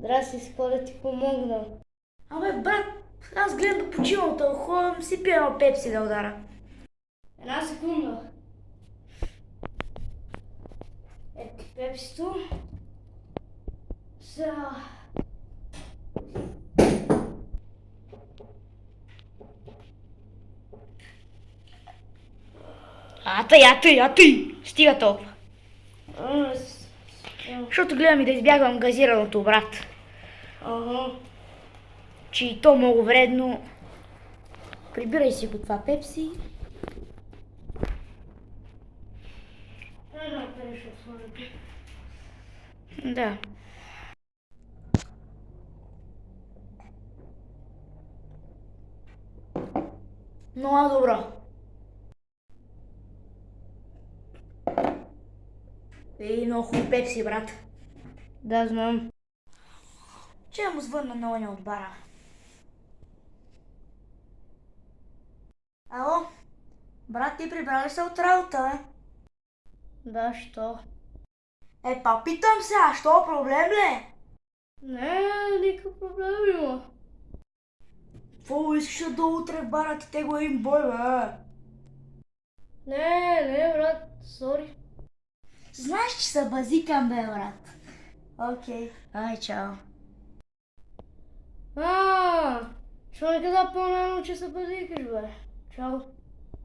Здрасти, с какво да ти помогна? Абе, брат, аз гледам да почивам, да ходам си пия едно пепси да удара. Една секунда. Ето ти пепсито. Сега... А тъй! Стига толкова. А, Защото гледам и да избягвам газираното, брат. Ага. Че и то много вредно. Прибирай си го това пепси. Една переш от хората. Да. Много добро. Много хубаво пепси, брат. Да, знам. Че му звънна на оня от бара. Ало? Брат, ти прибрали се от работа, бе? Да, що? Питам се, а що проблем ли? Не, никакъв проблем има. Какво искаш да утре в бара ти те го един бой, бе? Не, брат, сори. Знаеш, че се базикам, бе, брат. Окей. Ай, чао. Що не каза по-рано, че се базикаш, бе? Чао.